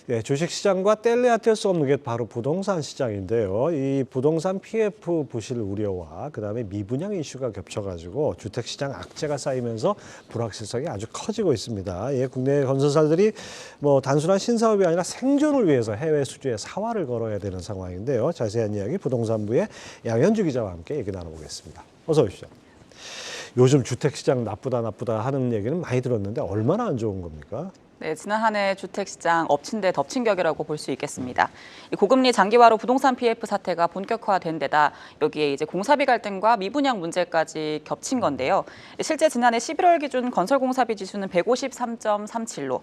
네, 주식시장과 뗄래야 뗄 수 없는 게 바로 부동산 시장인데요. 이 부동산 PF 부실 우려와 그다음에 미분양 이슈가 겹쳐가지고 주택시장 악재가 쌓이면서 불확실성이 아주 커지고 있습니다. 예, 국내 건설사들이 뭐 단순한 신사업이 아니라 생존을 위해서 해외 수주에 사활을 걸어야 되는 상황인데요. 자세한 이야기 부동산부의 양현주 기자와 함께 얘기 나눠보겠습니다. 어서 오십시오. 요즘 주택시장 나쁘다 하는 얘기는 많이 들었는데 얼마나 안 좋은 겁니까? 네, 지난 한 해 주택시장 엎친 데 덮친 격이라고 볼 수 있겠습니다. 이 고금리 장기화로 부동산 PF 사태가 본격화된 데다 여기에 이제 공사비 갈등과 미분양 문제까지 겹친 건데요. 실제 지난해 11월 기준 건설공사비 지수는 153.37로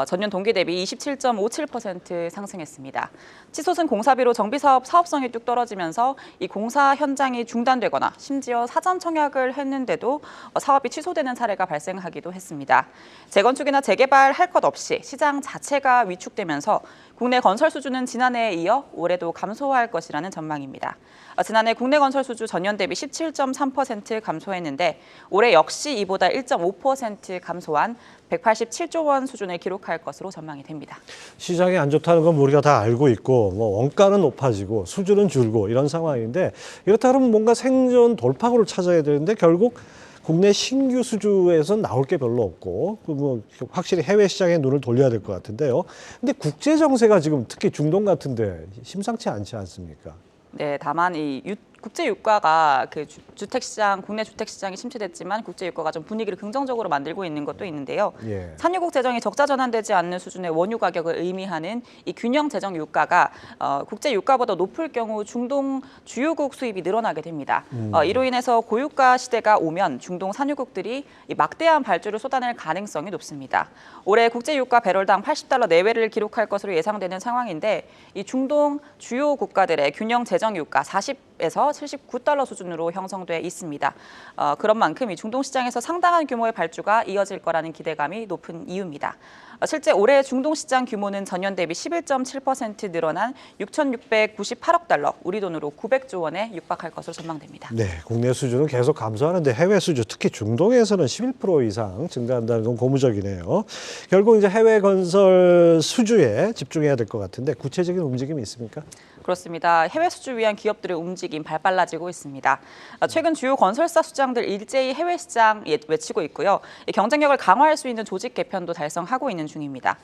전년 동기 대비 27.57% 상승했습니다. 치솟은 공사비로 정비사업 사업성이 뚝 떨어지면서 이 공사 현장이 중단되거나 심지어 사전 청약을 했는데도 사업이 취소되는 사례가 발생하기도 했습니다. 재건축이나 재개발 할 것 없이 시장 자체가 위축되면서 국내 건설 수주는 지난해에 이어 올해도 감소할 것이라는 전망입니다. 지난해 국내 건설 수주 전년 대비 17.3% 감소했는데 올해 역시 이보다 1.5% 감소한 187조 원 수준을 기록할 것으로 전망이 됩니다. 시장이 안 좋다는 건 우리가 다 알고 있고 뭐 원가는 높아지고 수주는 줄고 이런 상황인데 이렇다 그러면 뭔가 생존 돌파구를 찾아야 되는데 결국 국내 신규 수주에선 나올 게 별로 없고 뭐 확실히 해외 시장에 눈을 돌려야 될 것 같은데요. 근데 국제 정세가 지금 특히 중동 같은데 심상치 않지 않습니까? 네, 다만 이 국제 유가가 그 주택시장, 국내 주택시장이 침체됐지만 국제 유가가 좀 분위기를 긍정적으로 만들고 있는 것도 있는데요. 예. 산유국 재정이 적자 전환되지 않는 수준의 원유 가격을 의미하는 이 균형 재정 유가가 국제 유가보다 높을 경우 중동 주요국 수입이 늘어나게 됩니다. 이로 인해서 고유가 시대가 오면 중동 산유국들이 이 막대한 발주를 쏟아낼 가능성이 높습니다. 올해 국제 유가 배럴당 80달러 내외를 기록할 것으로 예상되는 상황인데 이 중동 주요 국가들의 균형 재정 유가 40에서 79달러 수준으로 형성돼 있습니다. 그런 만큼 이 중동 시장에서 상당한 규모의 발주가 이어질 거라는 기대감이 높은 이유입니다. 실제 올해 중동 시장 규모는 전년 대비 11.7% 늘어난 6,698억 달러, 우리 돈으로 900조 원에 육박할 것으로 전망됩니다. 네, 국내 수주는 계속 감소하는데 해외 수주, 특히 중동에서는 11% 이상 증가한다는 건 고무적이네요. 결국 이제 해외 건설 수주에 집중해야 될 것 같은데 구체적인 움직임이 있습니까? 그렇습니다. 해외 수주 위한 기업들의 움직임 발빨라지고 있습니다. 최근 주요 건설사 수장들 일제히 해외 시장 외치고 있고요. 경쟁력을 강화할 수 있는 조직 개편도 달성하고 있는 중입니다.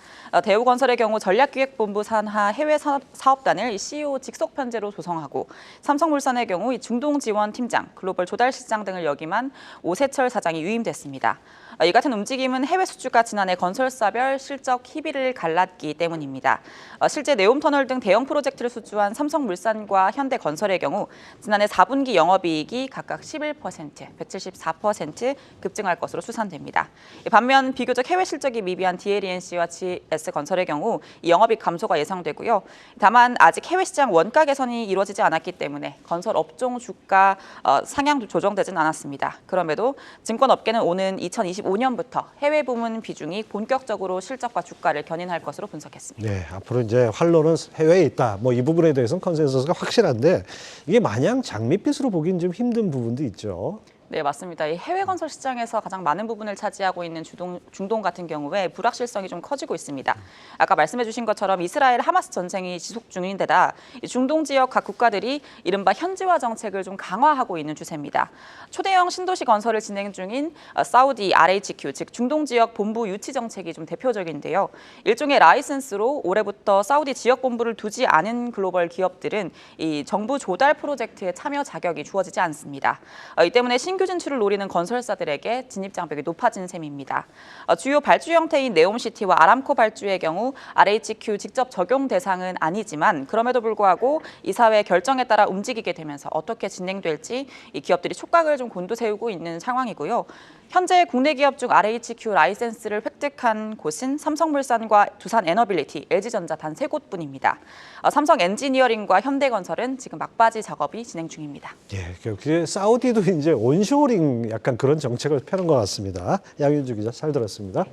대우건설의 경우 전략기획본부 산하 해외 사업단을 CEO 직속 편제로 조성하고 삼성물산의 경우 중동 지원 팀장, 글로벌 조달 실장 등을 역임한 오세철 사장이 유임됐습니다. 이 같은 움직임은 해외 수주가 지난해 건설사별 실적 희비를 갈랐기 때문입니다. 실제 네옴터널 등 대형 프로젝트를 수주한 삼성물산과 현대건설의 경우 지난해 4분기 영업이익이 각각 11%, 174% 급증할 것으로 추산됩니다. 반면 비교적 해외 실적이 미비한 DLENC와 GS건설의 경우 이 영업이익 감소가 예상되고요. 다만 아직 해외 시장 원가 개선이 이루어지지 않았기 때문에 건설 업종 주가 상향 조정되진 않았습니다. 그럼에도 증권업계는 오는 2025년부터 해외 부문 비중이 본격적으로 실적과 주가를 견인할 것으로 분석했습니다. 네, 앞으로 이제 활로는 해외에 있다. 뭐 이 부분에 대해서는 컨센서스가 확실한데 이게 마냥 장밋빛으로 보기는 좀 힘든 부분도 있죠. 네, 맞습니다. 이 해외 건설 시장에서 가장 많은 부분을 차지하고 있는 중동 같은 경우에 불확실성이 좀 커지고 있습니다. 아까 말씀해 주신 것처럼 이스라엘 하마스 전쟁이 지속 중인 데다 중동 지역 각 국가들이 이른바 현지화 정책을 좀 강화하고 있는 추세입니다. 초대형 신도시 건설을 진행 중인 사우디 RHQ, 즉 중동 지역 본부 유치 정책이 좀 대표적인데요. 일종의 라이센스로 올해부터 사우디 지역 본부를 두지 않은 글로벌 기업들은 이 정부 조달 프로젝트에 참여 자격이 주어지지 않습니다. 이 때문에 신규 진출을 노리는 건설사들에게 진입 장벽이 높아진 셈입니다. 주요 발주 형태인 네옴시티와 아람코 발주의 경우 RHQ 직접 적용 대상은 아니지만 그럼에도 불구하고 이사회 결정에 따라 움직이게 되면서 어떻게 진행될지 이 기업들이 촉각을 좀 곤두세우고 있는 상황이고요. 현재 국내 기업 중 RHQ 라이센스를 획득한 곳은 삼성물산과 두산에너빌리티, LG전자 단 3곳뿐입니다. 삼성 엔지니어링과 현대건설은 지금 막바지 작업이 진행 중입니다. 예, 사우디도 이제 온쇼링 약간 그런 정책을 펴는 것 같습니다. 양윤주 기자 잘 들었습니다.